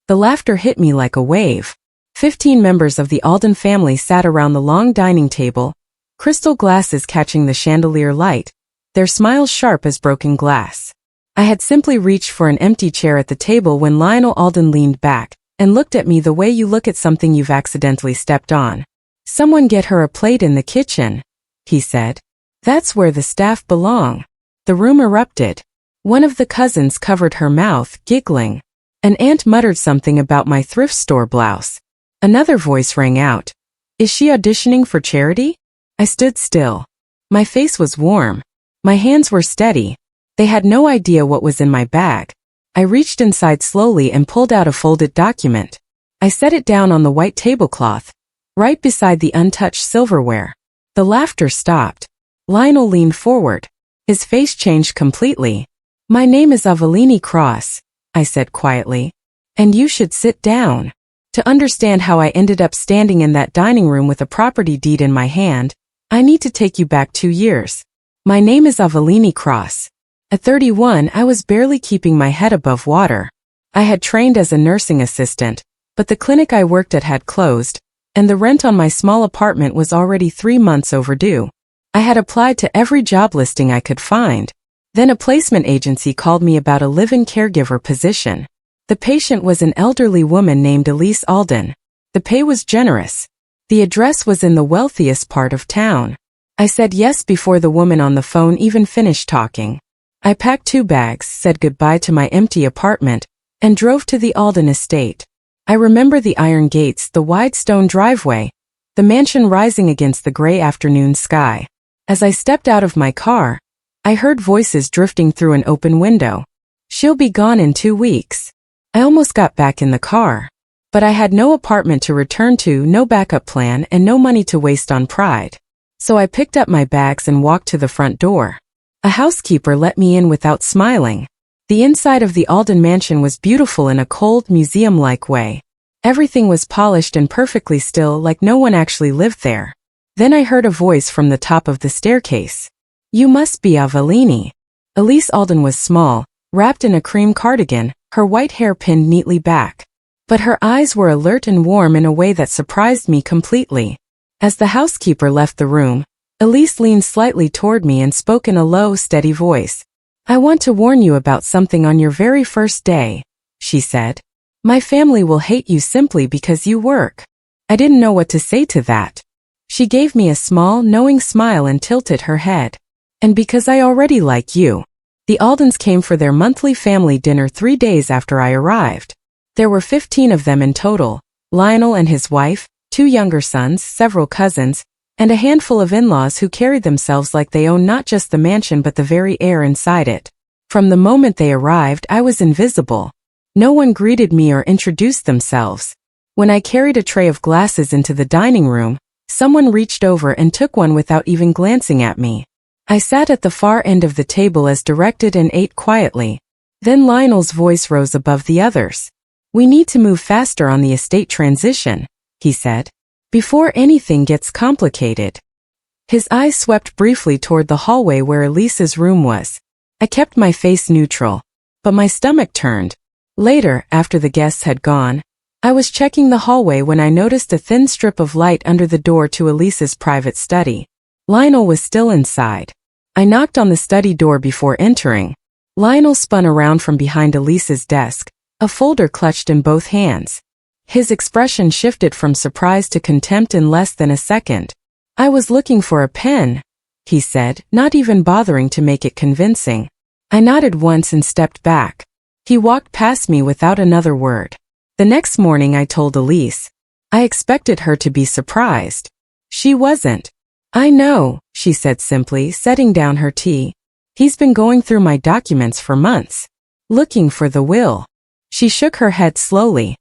The laughter hit me like a wave. 15 members of the Alden family sat around the long dining table, crystal glasses catching the chandelier light, their smiles sharp as broken glass. I had simply reached for an empty chair at the table when Lionel Alden leaned back and looked at me the way you look at something you've accidentally stepped on. "Someone get her a plate in the kitchen," he said. "That's where the staff belong." The room erupted. One of the cousins covered her mouth, giggling. An aunt muttered something about my thrift store blouse. Another voice rang out. "Is she auditioning for charity?" I stood still. My face was warm. My hands were steady. They had no idea what was in my bag. I reached inside slowly and pulled out a folded document. I set it down on the white tablecloth, right beside the untouched silverware. The laughter stopped. Lionel leaned forward. His face changed completely. "My name is Avellini Cross," I said quietly. "And you should sit down." To understand how I ended up standing in that dining room with a property deed in my hand, I need to take you back 2 years. My name is Avellini Cross. At 31, I was barely keeping my head above water. I had trained as a nursing assistant, but the clinic I worked at had closed, and the rent on my small apartment was already 3 months overdue. I had applied to every job listing I could find. Then a placement agency called me about a live-in caregiver position. The patient was an elderly woman named Elise Alden. The pay was generous. The address was in the wealthiest part of town. I said yes before the woman on the phone even finished talking. I packed 2 bags, said goodbye to my empty apartment, and drove to the Alden estate. I remember the iron gates, the wide stone driveway, the mansion rising against the gray afternoon sky. As I stepped out of my car, I heard voices drifting through an open window. "She'll be gone in 2 weeks. I almost got back in the car. But I had no apartment to return to, no backup plan, and no money to waste on pride. So I picked up my bags and walked to the front door. A housekeeper let me in without smiling. The inside of the Alden mansion was beautiful in a cold, museum-like way. Everything was polished and perfectly still, like no one actually lived there. Then I heard a voice from the top of the staircase. "You must be Avellini." Elise Alden was small, wrapped in a cream cardigan, her white hair pinned neatly back. But her eyes were alert and warm in a way that surprised me completely. As the housekeeper left the room, Elise leaned slightly toward me and spoke in a low, steady voice. "I want to warn you about something on your very first day," she said. "My family will hate you simply because you work." I didn't know what to say to that. She gave me a small, knowing smile and tilted her head. "And because I already like you." The Aldens came for their monthly family dinner 3 days after I arrived. There were 15 of them in total, Lionel and his wife, 2 younger sons, several cousins, and a handful of in-laws who carried themselves like they owned not just the mansion but the very air inside it. From the moment they arrived, I was invisible. No one greeted me or introduced themselves. When I carried a tray of glasses into the dining room, someone reached over and took one without even glancing at me. I sat at the far end of the table as directed and ate quietly. Then Lionel's voice rose above the others. "We need to move faster on the estate transition," he said, "before anything gets complicated." His eyes swept briefly toward the hallway where Elise's room was. I kept my face neutral, but my stomach turned. Later, after the guests had gone, I was checking the hallway when I noticed a thin strip of light under the door to Elise's private study. Lionel was still inside. I knocked on the study door before entering. Lionel spun around from behind Elise's desk, a folder clutched in both hands. His expression shifted from surprise to contempt in less than a second. "I was looking for a pen," he said, not even bothering to make it convincing. I nodded once and stepped back. He walked past me without another word. The next morning I told Elise. I expected her to be surprised. She wasn't. "I know," she said simply, setting down her tea. "He's been going through my documents for months, looking for the will." She shook her head slowly.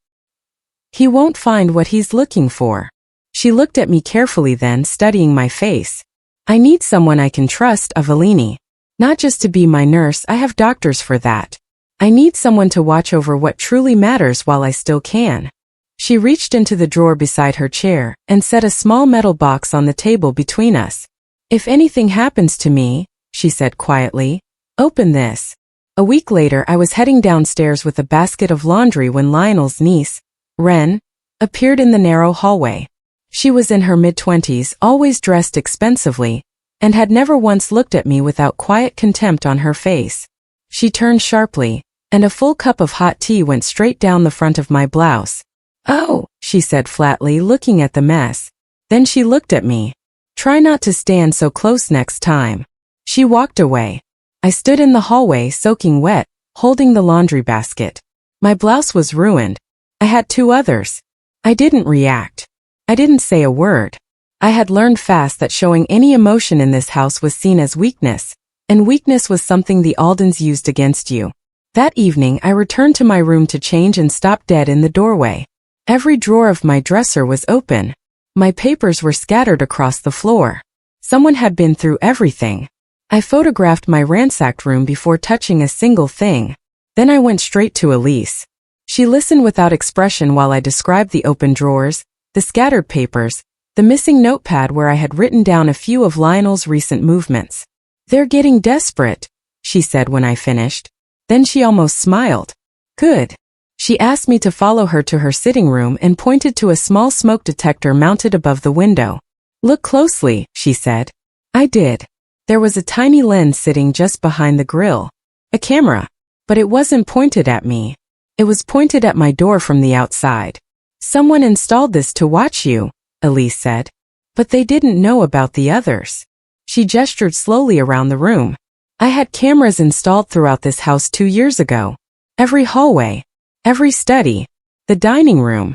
"He won't find what he's looking for." She looked at me carefully, then studying my face. "I need someone I can trust, Avellini. Not just to be my nurse, I have doctors for that. I need someone to watch over what truly matters while I still can." She reached into the drawer beside her chair and set a small metal box on the table between us. "If anything happens to me," she said quietly, "open this." A week later, I was heading downstairs with a basket of laundry when Lionel's niece, Ren, appeared in the narrow hallway. She was in her mid-20s, always dressed expensively, and had never once looked at me without quiet contempt on her face. She turned sharply, and a full cup of hot tea went straight down the front of my blouse. "Oh," she said flatly, looking at the mess. Then she looked at me. "Try not to stand so close next time." She walked away. I stood in the hallway, soaking wet, holding the laundry basket. My blouse was ruined. I had 2 others. I didn't react. I didn't say a word. I had learned fast that showing any emotion in this house was seen as weakness, and weakness was something the Aldens used against you. That evening, I returned to my room to change and stopped dead in the doorway. Every drawer of my dresser was open. My papers were scattered across the floor. Someone had been through everything. I photographed my ransacked room before touching a single thing. Then I went straight to Elise. She listened without expression while I described the open drawers, the scattered papers, the missing notepad where I had written down a few of Lionel's recent movements. "They're getting desperate," she said when I finished. Then she almost smiled. "Good." She asked me to follow her to her sitting room and pointed to a small smoke detector mounted above the window. "Look closely," she said. I did. There was a tiny lens sitting just behind the grill. A camera. But it wasn't pointed at me. It was pointed at my door from the outside. "Someone installed this to watch you," Elise said. "But they didn't know about the others." She gestured slowly around the room. "I had cameras installed throughout this house 2 years ago. Every hallway. Every study. The dining room."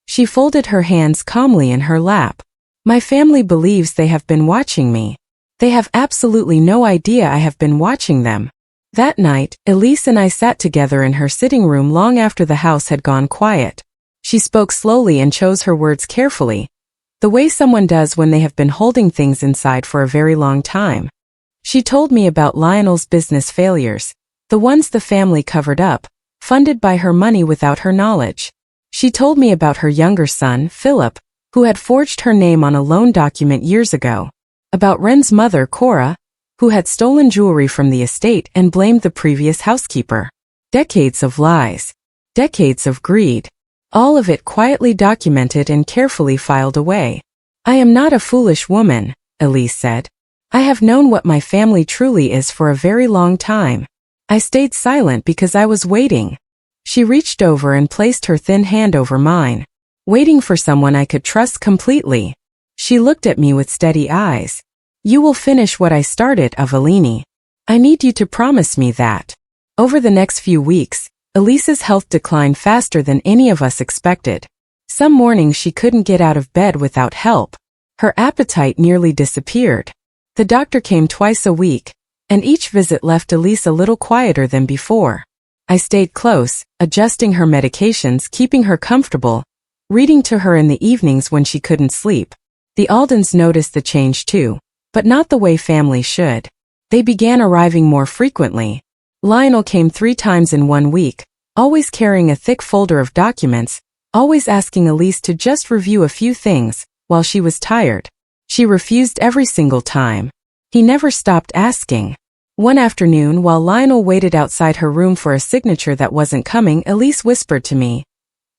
She folded her hands calmly in her lap. "My family believes they have been watching me. They have absolutely no idea I have been watching them." That night, Elise and I sat together in her sitting room long after the house had gone quiet. She spoke slowly and chose her words carefully, the way someone does when they have been holding things inside for a very long time. She told me about Lionel's business failures, the ones the family covered up, funded by her money without her knowledge. She told me about her younger son, Philip, who had forged her name on a loan document years ago. About Ren's mother, Cora, who had stolen jewelry from the estate and blamed the previous housekeeper. Decades of lies. Decades of greed. All of it quietly documented and carefully filed away. "I am not a foolish woman," Elise said. "I have known what my family truly is for a very long time. I stayed silent because I was waiting." She reached over and placed her thin hand over mine. "Waiting for someone I could trust completely." She looked at me with steady eyes. "You will finish what I started, Avelini. I need you to promise me that." Over the next few weeks, Elise's health declined faster than any of us expected. Some mornings she couldn't get out of bed without help. Her appetite nearly disappeared. The doctor came twice a week, and each visit left Elise a little quieter than before. I stayed close, adjusting her medications, keeping her comfortable, reading to her in the evenings when she couldn't sleep. The Aldens noticed the change too, but not the way family should. They began arriving more frequently. Lionel came 3 times in 1 week, always carrying a thick folder of documents, always asking Elise to just review a few things, while she was tired. She refused every single time. He never stopped asking. One afternoon, while Lionel waited outside her room for a signature that wasn't coming, Elise whispered to me,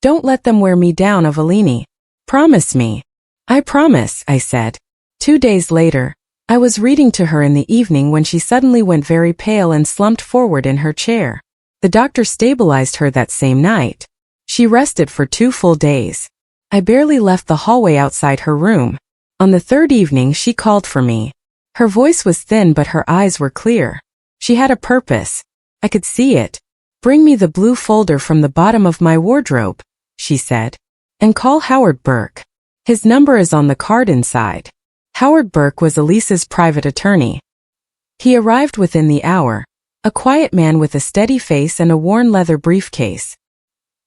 "Don't let them wear me down, Avelini. Promise me." "I promise," I said. 2 days later, I was reading to her in the evening when she suddenly went very pale and slumped forward in her chair. The doctor stabilized her that same night. She rested for 2 full days. I barely left the hallway outside her room. On the 3rd evening, she called for me. Her voice was thin but her eyes were clear. She had a purpose. I could see it. "Bring me the blue folder from the bottom of my wardrobe," she said. "And call Howard Burke. His number is on the card inside." Howard Burke was Elise's private attorney. He arrived within the hour, a quiet man with a steady face and a worn leather briefcase.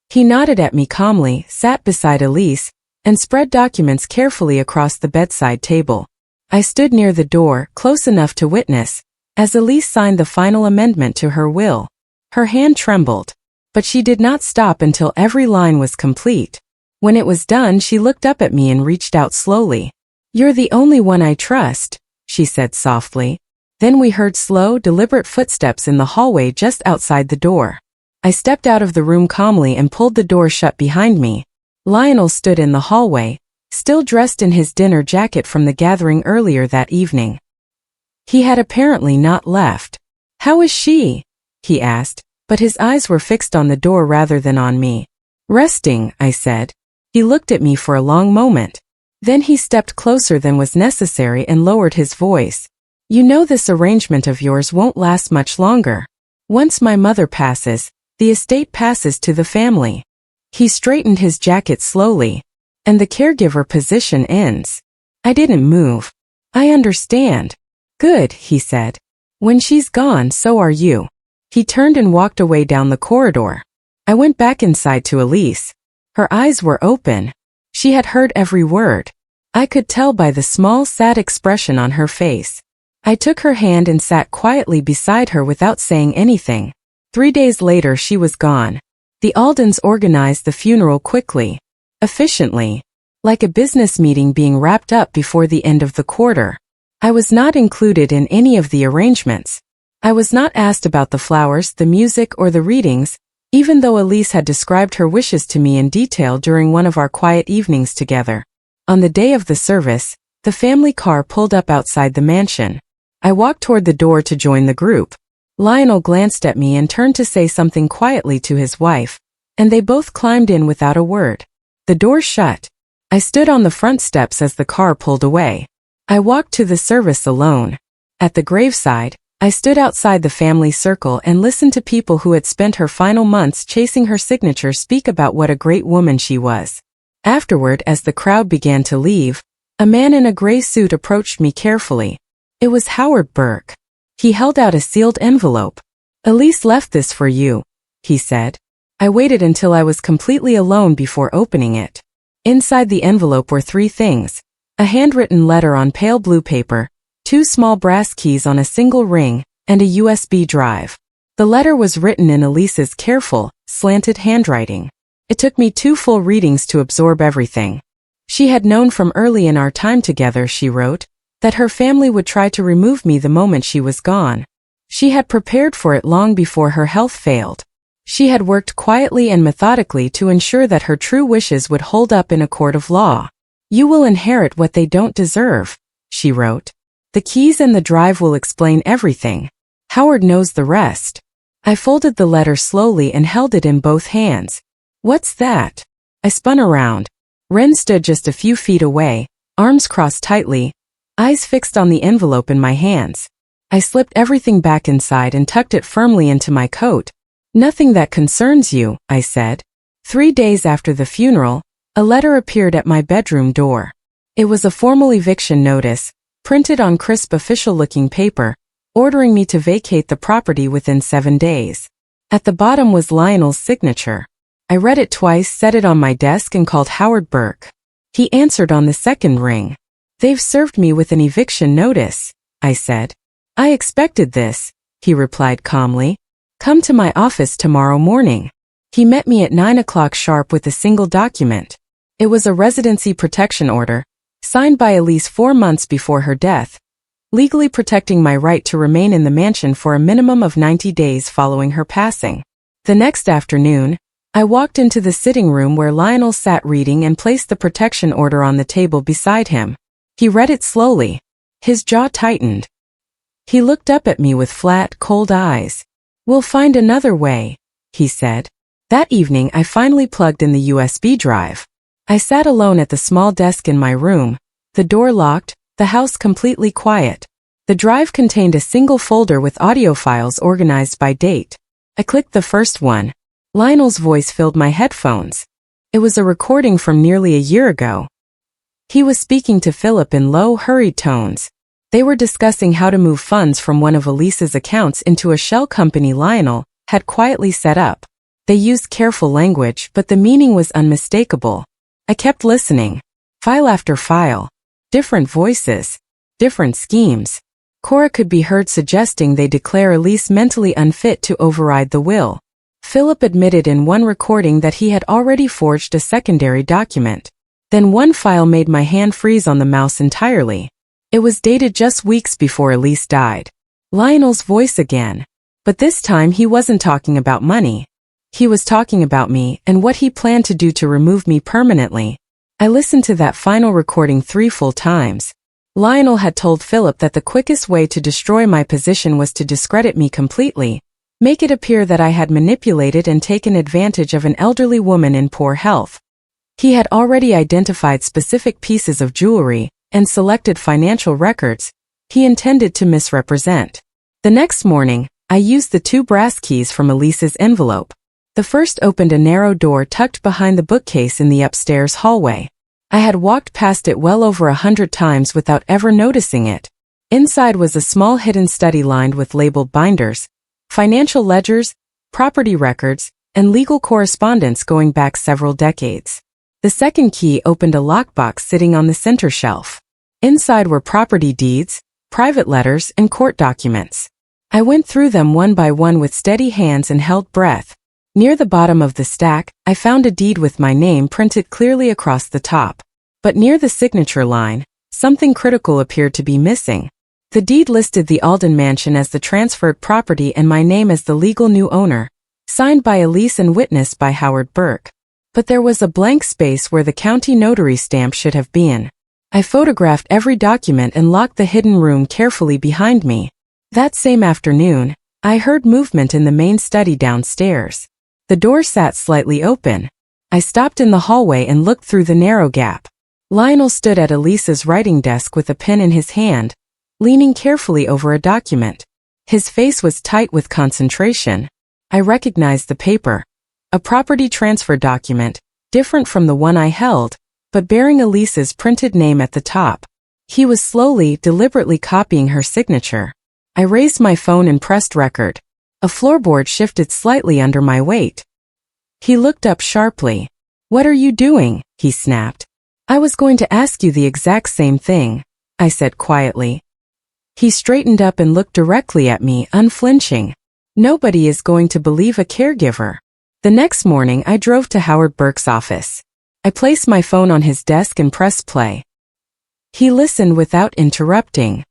He nodded at me calmly, sat beside Elise, and spread documents carefully across the bedside table. I stood near the door, close enough to witness, as Elise signed the final amendment to her will. Her hand trembled, but she did not stop until every line was complete. When it was done, she looked up at me and reached out slowly. "You're the only one I trust," she said softly. Then we heard slow, deliberate footsteps in the hallway just outside the door. I stepped out of the room calmly and pulled the door shut behind me. Lionel stood in the hallway, still dressed in his dinner jacket from the gathering earlier that evening. He had apparently not left. "How is she?" he asked, but his eyes were fixed on the door rather than on me. "Resting," I said. He looked at me for a long moment. Then he stepped closer than was necessary and lowered his voice. "You know this arrangement of yours won't last much longer. Once my mother passes, the estate passes to the family." He straightened his jacket slowly. "And the caregiver position ends." I didn't move. "I understand." "Good," he said. "When she's gone, so are you." He turned and walked away down the corridor. I went back inside to Elise. Her eyes were open. She had heard every word. I could tell by the small, sad expression on her face. I took her hand and sat quietly beside her without saying anything. 3 days later she was gone. The Aldens organized the funeral quickly, efficiently, like a business meeting being wrapped up before the end of the quarter. I was not included in any of the arrangements. I was not asked about the flowers, the music, or the readings, even though Elise had described her wishes to me in detail during one of our quiet evenings together. On the day of the service, the family car pulled up outside the mansion. I walked toward the door to join the group. Lionel glanced at me and turned to say something quietly to his wife, and they both climbed in without a word. The door shut. I stood on the front steps as the car pulled away. I walked to the service alone. At the graveside, I stood outside the family circle and listened to people who had spent her final months chasing her signature speak about what a great woman she was. Afterward, as the crowd began to leave, a man in a gray suit approached me carefully. It was Howard Burke. He held out a sealed envelope. "Elise left this for you," he said. I waited until I was completely alone before opening it. Inside the envelope were 3 things: a handwritten letter on pale blue paper, 2 small brass keys on a single ring, and a USB drive. The letter was written in Elise's careful, slanted handwriting. It took me 2 full readings to absorb everything. She had known from early in our time together, she wrote, that her family would try to remove me the moment she was gone. She had prepared for it long before her health failed. She had worked quietly and methodically to ensure that her true wishes would hold up in a court of law. "You will inherit what they don't deserve," she wrote. "The keys and the drive will explain everything. Howard knows the rest." I folded the letter slowly and held it in both hands. "What's that?" I spun around. Ren stood just a few feet away, arms crossed tightly, eyes fixed on the envelope in my hands. I slipped everything back inside and tucked it firmly into my coat. "Nothing that concerns you," I said. 3 days after the funeral, a letter appeared at my bedroom door. It was a formal eviction notice, printed on crisp official-looking paper, ordering me to vacate the property within 7 days. At the bottom was Lionel's signature. I read it twice, set it on my desk, and called Howard Burke. He answered on the second ring. "They've served me with an eviction notice," I said. "I expected this," he replied calmly. "Come to my office tomorrow morning." He met me at 9 o'clock sharp with a single document. It was a residency protection order, signed by Elise 4 months before her death, legally protecting my right to remain in the mansion for a minimum of 90 days following her passing. The next afternoon, I walked into the sitting room where Lionel sat reading and placed the protection order on the table beside him. He read it slowly. His jaw tightened. He looked up at me with flat, cold eyes. "We'll find another way," he said. That evening I finally plugged in the USB drive. I sat alone at the small desk in my room, the door locked, the house completely quiet. The drive contained a single folder with audio files organized by date. I clicked the first one. Lionel's voice filled my headphones. It was a recording from nearly a year ago. He was speaking to Philip in low, hurried tones. They were discussing how to move funds from one of Elise's accounts into a shell company Lionel had quietly set up. They used careful language, but the meaning was unmistakable. I kept listening. File after file. Different voices. Different schemes. Cora could be heard suggesting they declare Elise mentally unfit to override the will. Philip admitted in one recording that he had already forged a secondary document. Then one file made my hand freeze on the mouse entirely. It was dated just weeks before Elise died. Lionel's voice again. But this time he wasn't talking about money. He was talking about me and what he planned to do to remove me permanently. I listened to that final recording 3 full times. Lionel had told Philip that the quickest way to destroy my position was to discredit me completely, make it appear that I had manipulated and taken advantage of an elderly woman in poor health. He had already identified specific pieces of jewelry and selected financial records he intended to misrepresent. The next morning, I used the 2 brass keys from Elise's envelope. The first opened a narrow door tucked behind the bookcase in the upstairs hallway. I had walked past it well over 100 times without ever noticing it. Inside was a small hidden study lined with labeled binders, financial ledgers, property records, and legal correspondence going back several decades. The second key opened a lockbox sitting on the center shelf. Inside were property deeds, private letters, and court documents. I went through them one by one with steady hands and held breath. Near the bottom of the stack, I found a deed with my name printed clearly across the top. But near the signature line, something critical appeared to be missing. The deed listed the Alden mansion as the transferred property and my name as the legal new owner, signed by Elise and witnessed by Howard Burke. But there was a blank space where the county notary stamp should have been. I photographed every document and locked the hidden room carefully behind me. That same afternoon, I heard movement in the main study downstairs. The door sat slightly open. I stopped in the hallway and looked through the narrow gap. Lionel stood at Elise's writing desk with a pen in his hand, leaning carefully over a document. His face was tight with concentration. I recognized the paper. A property transfer document, different from the one I held, but bearing Elise's printed name at the top. He was slowly, deliberately copying her signature. I raised my phone and pressed record. A floorboard shifted slightly under my weight. He looked up sharply. "What are you doing?" he snapped. "I was going to ask you the exact same thing," I said quietly. He straightened up and looked directly at me, unflinching. Nobody is going to believe a caregiver. The next morning I drove to Howard Burke's office. I placed my phone on his desk and pressed play. He listened without interrupting.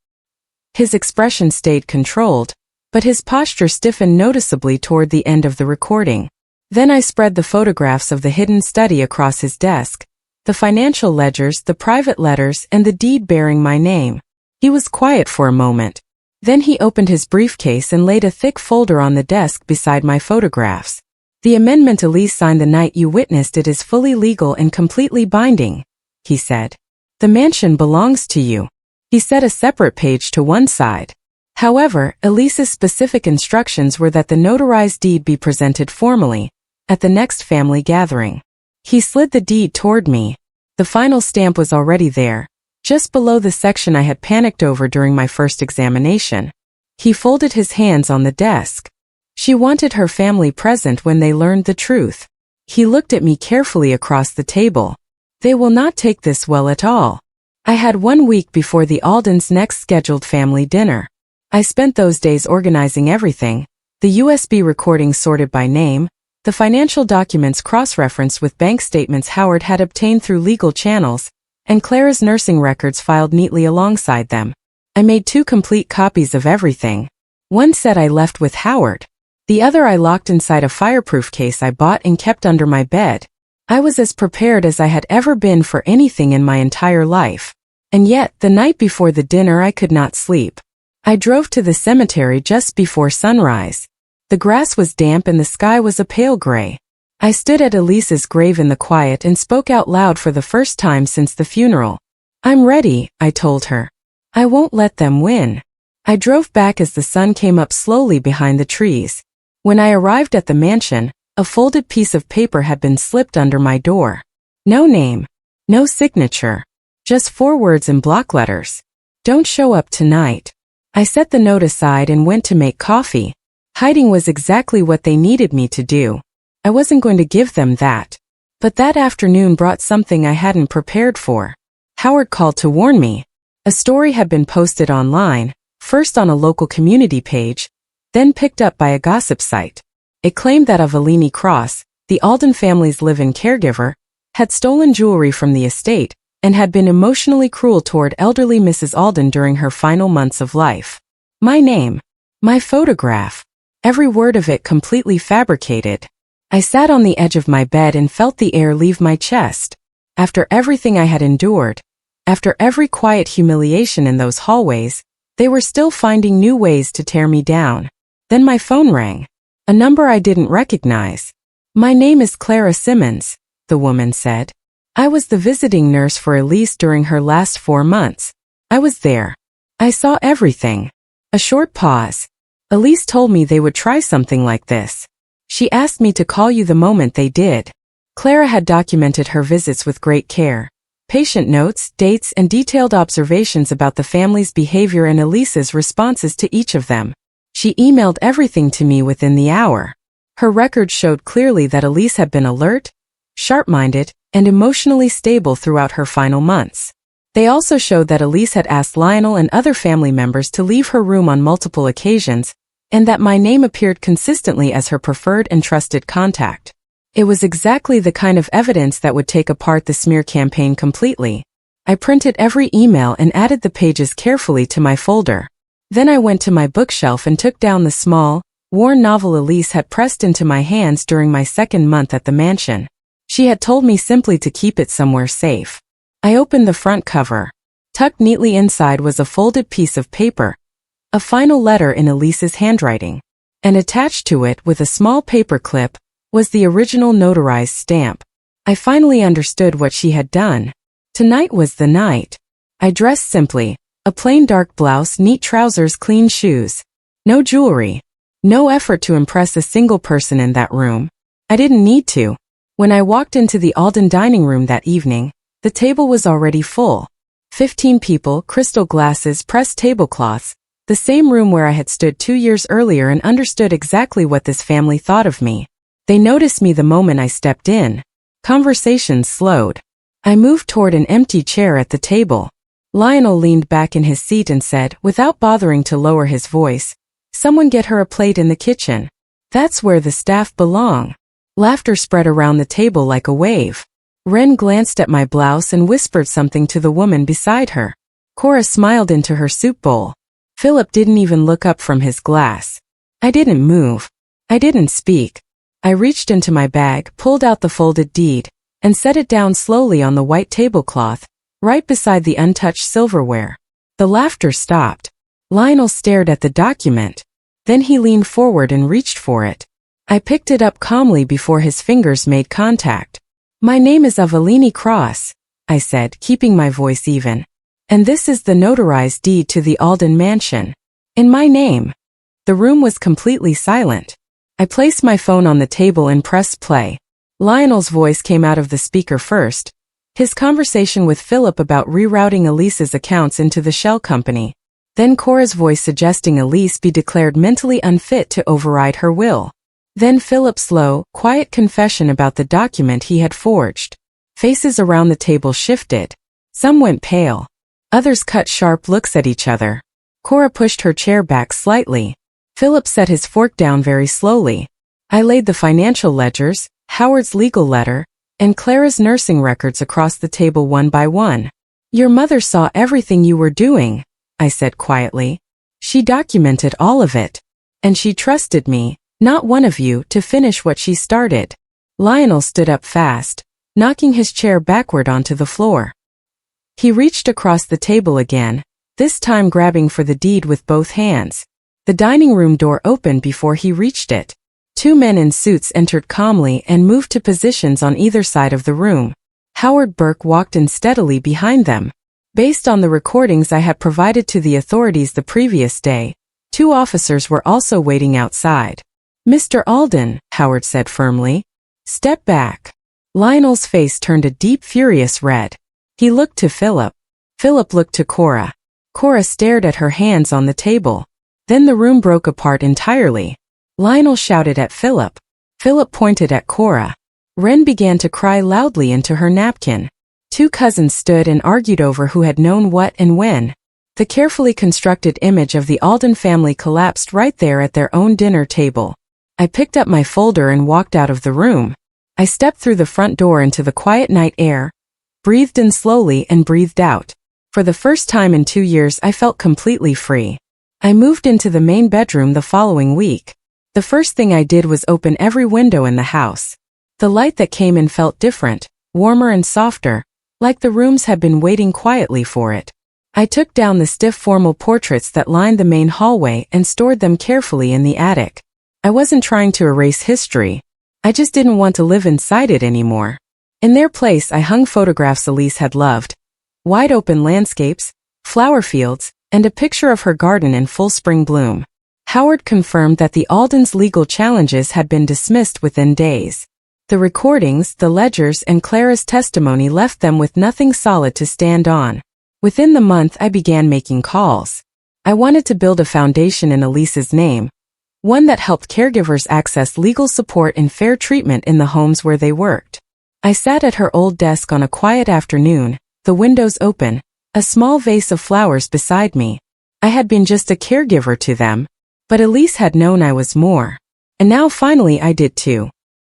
His expression stayed controlled, but his posture stiffened noticeably toward the end of the recording. Then I spread the photographs of the hidden study across his desk, the financial ledgers, the private letters, and the deed bearing my name. He was quiet for a moment. Then he opened his briefcase and laid a thick folder on the desk beside my photographs. "The amendment Elise signed the night you witnessed it is fully legal and completely binding," he said. "The mansion belongs to you." He set a separate page to one side. However, Elise's specific instructions were that the notarized deed be presented formally, at the next family gathering. He slid the deed toward me. The final stamp was already there, just below the section I had panicked over during my first examination. He folded his hands on the desk. She wanted her family present when they learned the truth. He looked at me carefully across the table. "They will not take this well at all." I had 1 week before the Aldens' next scheduled family dinner. I spent those days organizing everything, the USB recordings sorted by name, the financial documents cross-referenced with bank statements Howard had obtained through legal channels, and Clara's nursing records filed neatly alongside them. I made 2 complete copies of everything. One set I left with Howard. The other I locked inside a fireproof case I bought and kept under my bed. I was as prepared as I had ever been for anything in my entire life. And yet, the night before the dinner I could not sleep. I drove to the cemetery just before sunrise. The grass was damp and the sky was a pale gray. I stood at Elise's grave in the quiet and spoke out loud for the first time since the funeral. "I'm ready," I told her. "I won't let them win." I drove back as the sun came up slowly behind the trees. When I arrived at the mansion, a folded piece of paper had been slipped under my door. No name, no signature, just 4 words in block letters. "Don't show up tonight." I set the note aside and went to make coffee. Hiding was exactly what they needed me to do. I wasn't going to give them that. But that afternoon brought something I hadn't prepared for. Howard called to warn me. A story had been posted online, first on a local community page, then picked up by a gossip site. It claimed that Avellini Cross, the Alden family's live-in caregiver, had stolen jewelry from the estate and had been emotionally cruel toward elderly Mrs. Alden during her final months of life. My name, My photograph. Every word of it completely fabricated. I sat on the edge of my bed and felt the air leave my chest. After everything I had endured, after every quiet humiliation in those hallways, they were still finding new ways to tear me down. Then my phone rang. A number I didn't recognize. My name is Clara Simmons, the woman said. I was the visiting nurse for Elise during her last 4 months. I was there. I saw everything. A short pause. Elise told me they would try something like this. She asked me to call you the moment they did. Clara had documented her visits with great care. Patient notes, dates, and detailed observations about the family's behavior and Elise's responses to each of them. She emailed everything to me within the hour. Her record showed clearly that Elise had been alert, sharp-minded, and emotionally stable throughout her final months. They also showed that Elise had asked Lionel and other family members to leave her room on multiple occasions, and that my name appeared consistently as her preferred and trusted contact. It was exactly the kind of evidence that would take apart the smear campaign completely. I printed every email and added the pages carefully to my folder. Then I went to my bookshelf and took down the small, worn novel Elise had pressed into my hands during my 2nd month at the mansion. She had told me simply to keep it somewhere safe. I opened the front cover. Tucked neatly inside was a folded piece of paper, a final letter in Elise's handwriting. And attached to it with a small paper clip was the original notarized stamp. I finally understood what she had done. Tonight was the night. I dressed simply, a plain dark blouse, neat trousers, clean shoes. No jewelry. No effort to impress a single person in that room. I didn't need to. When I walked into the Alden dining room that evening, the table was already full. 15 people, crystal glasses, pressed tablecloths, the same room where I had stood 2 years earlier and understood exactly what this family thought of me. They noticed me the moment I stepped in. Conversations slowed. I moved toward an empty chair at the table. Lionel leaned back in his seat and said, without bothering to lower his voice, "Someone get her a plate in the kitchen. That's where the staff belong." Laughter spread around the table like a wave. Ren glanced at my blouse and whispered something to the woman beside her. Cora smiled into her soup bowl. Philip didn't even look up from his glass. I didn't move. I didn't speak. I reached into my bag, pulled out the folded deed, and set it down slowly on the white tablecloth, right beside the untouched silverware. The laughter stopped. Lionel stared at the document. Then he leaned forward and reached for it. I picked it up calmly before his fingers made contact. "My name is Avellini Cross," I said, keeping my voice even. "And this is the notarized deed to the Alden mansion. In my name." The room was completely silent. I placed my phone on the table and pressed play. Lionel's voice came out of the speaker first. His conversation with Philip about rerouting Elise's accounts into the shell company. Then Cora's voice suggesting Elise be declared mentally unfit to override her will. Then Philip's slow, quiet confession about the document he had forged. Faces around the table shifted. Some went pale. Others cut sharp looks at each other. Cora pushed her chair back slightly. Philip set his fork down very slowly. I laid the financial ledgers, Howard's legal letter, and Clara's nursing records across the table one by one. "Your mother saw everything you were doing," I said quietly. "She documented all of it. And she trusted me, not one of you, to finish what she started." Lionel stood up fast, knocking his chair backward onto the floor. He reached across the table again, this time grabbing for the deed with both hands. The dining room door opened before he reached it. 2 men in suits entered calmly and moved to positions on either side of the room. Howard Burke walked in steadily behind them. Based on the recordings I had provided to the authorities the previous day, 2 officers were also waiting outside. "Mr. Alden," Howard said firmly, "step back." Lionel's face turned a deep, furious red. He looked to Philip. Philip looked to Cora. Cora stared at her hands on the table. Then the room broke apart entirely. Lionel shouted at Philip. Philip pointed at Cora. Ren began to cry loudly into her napkin. 2 cousins stood and argued over who had known what and when. The carefully constructed image of the Alden family collapsed right there at their own dinner table. I picked up my folder and walked out of the room. I stepped through the front door into the quiet night air, breathed in slowly and breathed out. For the first time in 2 years I felt completely free. I moved into the main bedroom the following week. The first thing I did was open every window in the house. The light that came in felt different, warmer and softer, like the rooms had been waiting quietly for it. I took down the stiff formal portraits that lined the main hallway and stored them carefully in the attic. I wasn't trying to erase history. I just didn't want to live inside it anymore. In their place, I hung photographs Elise had loved. Wide open landscapes, flower fields, and a picture of her garden in full spring bloom. Howard confirmed that the Aldens' legal challenges had been dismissed within days. The recordings, the ledgers, and Clara's testimony left them with nothing solid to stand on. Within the month, I began making calls. I wanted to build a foundation in Elise's name, one that helped caregivers access legal support and fair treatment in the homes where they worked. I sat at her old desk on a quiet afternoon, the windows open, a small vase of flowers beside me. I had been just a caregiver to them, but Elise had known I was more. And now finally I did too.